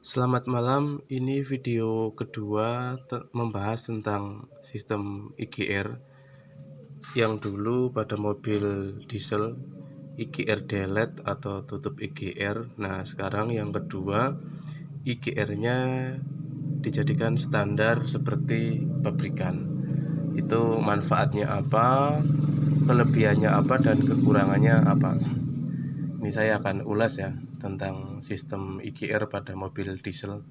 Selamat malam, ini video kedua membahas tentang sistem IGR yang dulu pada mobil diesel IGR delete atau tutup IGR. Nah, sekarang yang kedua IGR-nya dijadikan standar seperti pabrikan. Itu manfaatnya apa, kelebihannya apa, dan kekurangannya apa. Ini saya akan ulas ya tentang sistem IGR pada mobil diesel.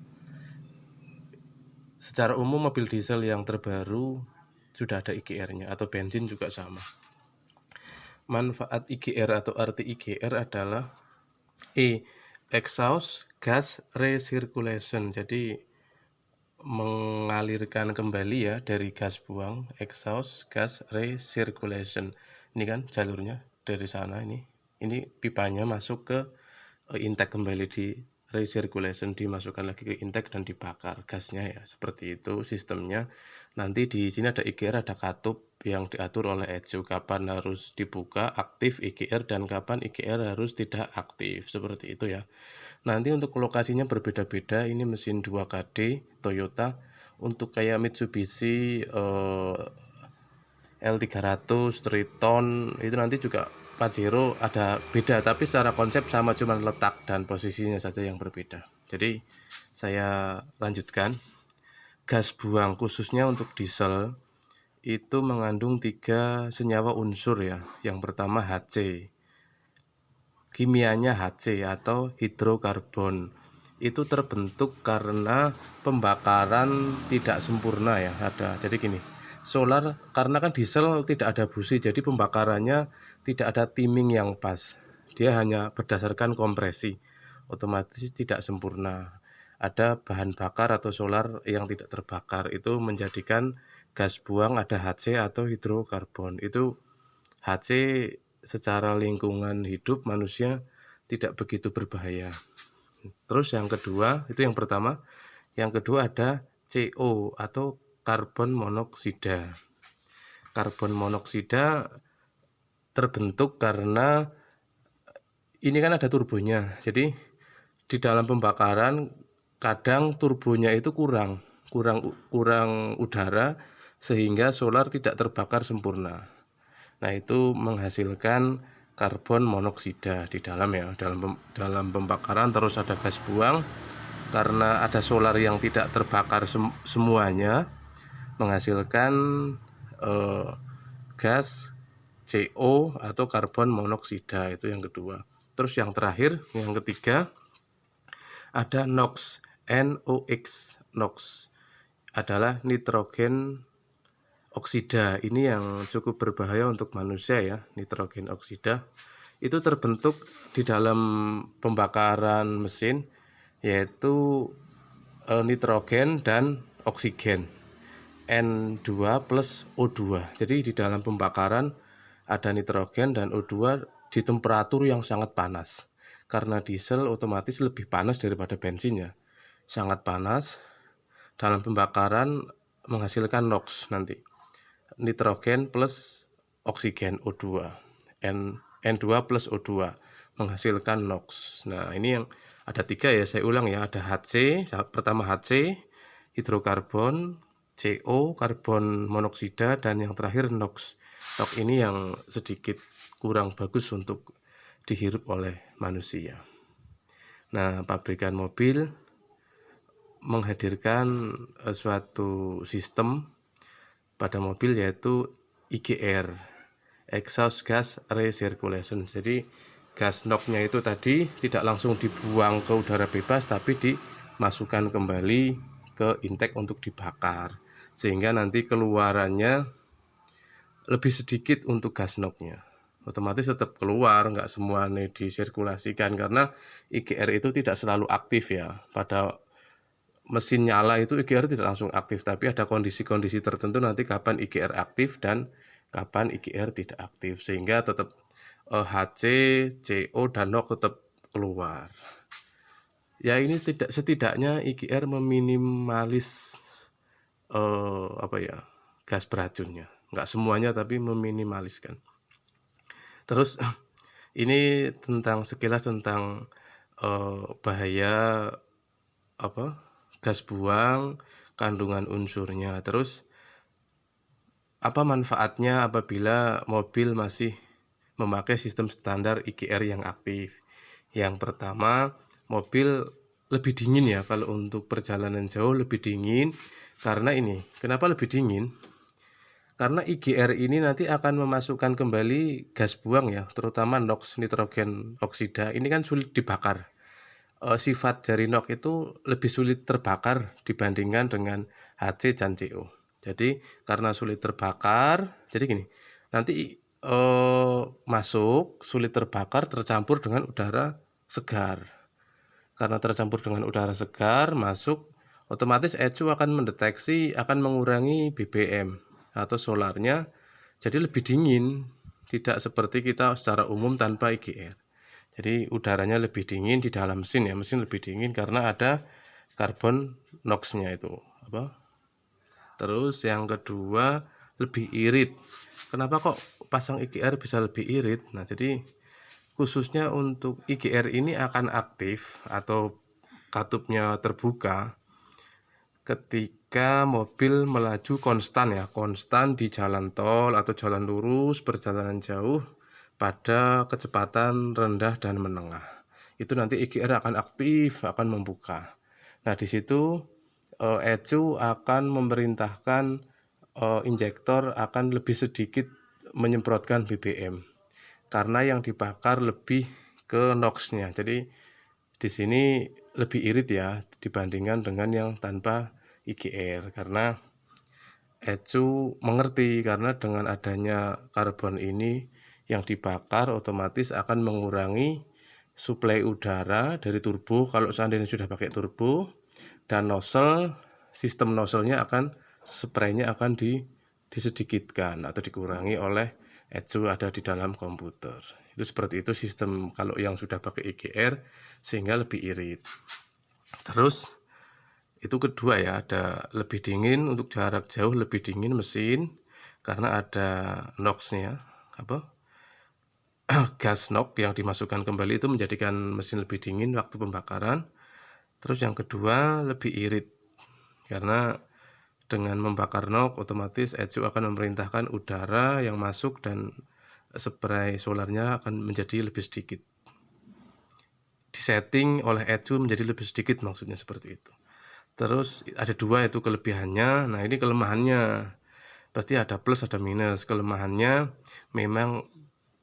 Secara umum mobil diesel yang terbaru sudah ada IGR-nya, atau bensin juga sama. Manfaat IGR atau arti IGR adalah exhaust gas recirculation. Jadi mengalirkan kembali ya dari gas buang, exhaust gas recirculation. Ini kan jalurnya dari sana, ini pipanya masuk ke intake, kembali di recirculation, dimasukkan lagi ke intake dan dibakar gasnya ya, seperti itu sistemnya. Nanti di sini ada IGR, ada katup yang diatur oleh ECU, kapan harus dibuka aktif IGR dan kapan IGR harus tidak aktif, seperti itu ya. Nanti untuk lokasinya berbeda-beda. Ini mesin 2KD Toyota. Untuk kayak Mitsubishi L300 Triton itu nanti juga Pajero ada beda, tapi secara konsep sama, cuman letak dan posisinya saja yang berbeda. Jadi saya lanjutkan. Gas buang khususnya untuk diesel itu mengandung 3 senyawa unsur ya. Yang pertama HC, kimianya HC atau hidrokarbon. Itu terbentuk karena pembakaran tidak sempurna ya. Jadi gini, solar karena kan diesel tidak ada busi, jadi pembakarannya tidak ada timing yang pas, dia hanya berdasarkan kompresi, otomatis tidak sempurna. Ada bahan bakar atau solar yang tidak terbakar, itu menjadikan gas buang ada HC atau hidrokarbon. Itu HC secara lingkungan hidup manusia tidak begitu berbahaya. Terus yang kedua, itu yang pertama. Yang kedua ada CO atau karbon monoksida. Karbon monoksida terbentuk karena ini kan ada turbonya. Jadi di dalam pembakaran kadang turbonya itu kurang udara, sehingga solar tidak terbakar sempurna. Nah, itu menghasilkan karbon monoksida di dalam ya, dalam pembakaran. Terus ada gas buang karena ada solar yang tidak terbakar semuanya, menghasilkan gas CO atau karbon monoksida. Itu yang kedua. Terus yang terakhir, yang ketiga, ada NOx. NOx adalah nitrogen oksida. Ini yang cukup berbahaya untuk manusia ya. Nitrogen oksida itu terbentuk di dalam pembakaran mesin, yaitu nitrogen dan oksigen, N2 plus O2. Jadi di dalam pembakaran ada nitrogen dan O2 di temperatur yang sangat panas. Karena diesel otomatis lebih panas daripada bensinnya, sangat panas. Dalam pembakaran menghasilkan NOx, nanti nitrogen plus oksigen O2, N2 plus O2 menghasilkan NOx. Nah, ini yang ada 3 ya, saya ulang ya. Ada HC, pertama HC hidrokarbon, CO karbon monoksida, dan yang terakhir NOx. NOx ini yang sedikit kurang bagus untuk dihirup oleh manusia. Nah, pabrikan mobil menghadirkan suatu sistem pada mobil, yaitu IGR, exhaust gas recirculation. Jadi gas NOx-nya itu tadi tidak langsung dibuang ke udara bebas, tapi dimasukkan kembali ke intake untuk dibakar, sehingga nanti keluarannya lebih sedikit untuk gas NOx-nya. Otomatis tetap keluar, nggak semuanya disirkulasikan, karena IGR itu tidak selalu aktif ya. Pada mesin nyala itu IGR tidak langsung aktif, tapi ada kondisi-kondisi tertentu nanti kapan IGR aktif dan kapan IGR tidak aktif, sehingga tetap HC, CO, dan NOx tetap keluar. Ya, ini setidaknya IGR meminimalis gas beracunnya. Nggak semuanya, tapi meminimaliskan. Terus ini sekilas tentang bahaya gas buang, kandungan unsurnya. Terus apa manfaatnya apabila mobil masih memakai sistem standar IGR yang aktif? Yang pertama, mobil lebih dingin ya kalau untuk perjalanan jauh, lebih dingin. Karena ini, kenapa lebih dingin? Karena IGR ini nanti akan memasukkan kembali gas buang ya, terutama NOx, nitrogen oksida. Ini kan sulit dibakar. Sifat dari NOx itu lebih sulit terbakar dibandingkan dengan HC dan CO. Jadi karena sulit terbakar, jadi gini, nanti masuk sulit terbakar tercampur dengan udara segar. Karena tercampur dengan udara segar masuk, otomatis ECU akan mendeteksi, akan mengurangi BBM atau solarnya, jadi lebih dingin, tidak seperti kita secara umum tanpa IGR. Jadi udaranya lebih dingin di dalam mesin ya, mesin lebih dingin karena ada karbon NOx-nya itu Terus yang kedua, lebih irit. Kenapa kok pasang IGR bisa lebih irit? Nah, jadi khususnya untuk IGR ini akan aktif atau katupnya terbuka ketika mobil melaju konstan ya, konstan di jalan tol atau jalan lurus perjalanan jauh pada kecepatan rendah dan menengah. Itu nanti IGR akan aktif, akan membuka. Nah, di situ ECU akan memerintahkan injektor akan lebih sedikit menyemprotkan BBM karena yang dibakar lebih ke NOx-nya. Jadi di sini lebih irit ya dibandingkan dengan yang tanpa IGR, karena ECU mengerti karena dengan adanya karbon ini yang dibakar otomatis akan mengurangi suplai udara dari turbo kalau seandainya sudah pakai turbo, dan nozzle, sistem nozzle-nya akan spraynya akan disedikitkan atau dikurangi oleh ECU ada di dalam komputer. Itu seperti itu sistem kalau yang sudah pakai IGR, sehingga lebih irit. Terus itu kedua ya, ada lebih dingin untuk jarak jauh, lebih dingin mesin karena ada NOx-nya gas NOx yang dimasukkan kembali itu menjadikan mesin lebih dingin waktu pembakaran. Terus yang kedua, lebih irit karena dengan membakar NOx otomatis ECU akan memerintahkan udara yang masuk dan spray solarnya akan menjadi lebih sedikit, disetting oleh ECU menjadi lebih sedikit, maksudnya seperti itu. Terus ada dua itu kelebihannya. Nah, ini kelemahannya, pasti ada plus ada minus. Kelemahannya memang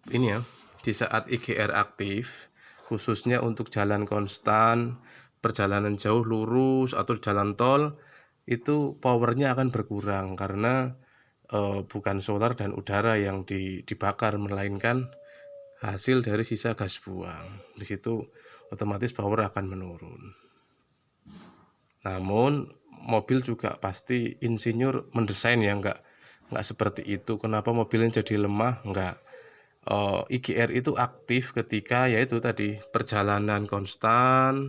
ini ya, di saat IGR aktif khususnya untuk jalan konstan, perjalanan jauh lurus atau jalan tol, itu powernya akan berkurang karena bukan solar dan udara yang dibakar, melainkan hasil dari sisa gas buang. Di situ otomatis power akan menurun. Namun mobil juga pasti insinyur mendesain ya, nggak seperti itu. Kenapa mobilnya jadi lemah? Enggak. IGR itu aktif ketika yaitu tadi perjalanan konstan,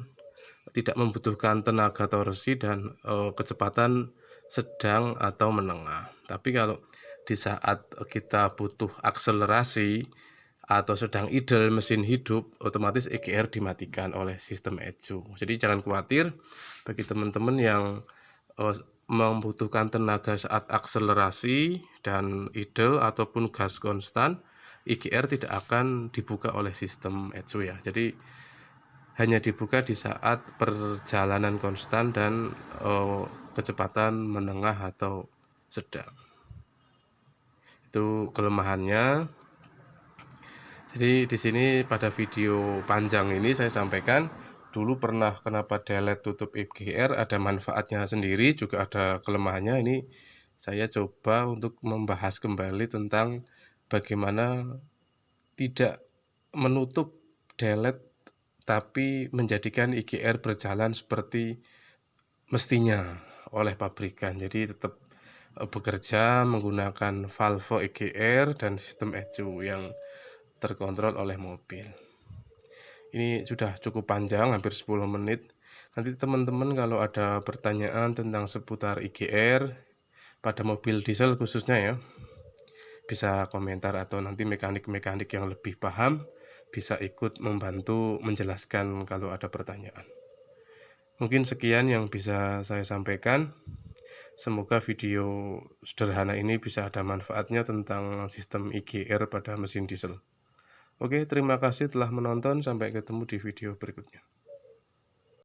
tidak membutuhkan tenaga torsi dan kecepatan sedang atau menengah. Tapi kalau di saat kita butuh akselerasi atau sedang idle mesin hidup, otomatis IGR dimatikan oleh sistem ECU. Jadi jangan khawatir bagi teman-teman yang membutuhkan tenaga saat akselerasi dan idle ataupun gas konstan, IGR tidak akan dibuka oleh sistem ECU ya. Jadi hanya dibuka di saat perjalanan konstan dan kecepatan menengah atau sedang. Itu kelemahannya. Jadi di sini pada video panjang ini saya sampaikan dulu pernah kenapa delete tutup IGR, ada manfaatnya sendiri, juga ada kelemahannya. Ini saya coba untuk membahas kembali tentang bagaimana tidak menutup delete tapi menjadikan IGR berjalan seperti mestinya oleh pabrikan. Jadi tetap bekerja menggunakan valve IGR dan sistem ECU yang terkontrol oleh mobil. Ini sudah cukup panjang, hampir 10 menit. Nanti teman-teman kalau ada pertanyaan tentang seputar IGR pada mobil diesel khususnya ya, bisa komentar, atau nanti mekanik-mekanik yang lebih paham bisa ikut membantu menjelaskan kalau ada pertanyaan. Mungkin sekian yang bisa saya sampaikan. Semoga video sederhana ini bisa ada manfaatnya tentang sistem IGR pada mesin diesel. Oke, terima kasih telah menonton. Sampai ketemu di video berikutnya.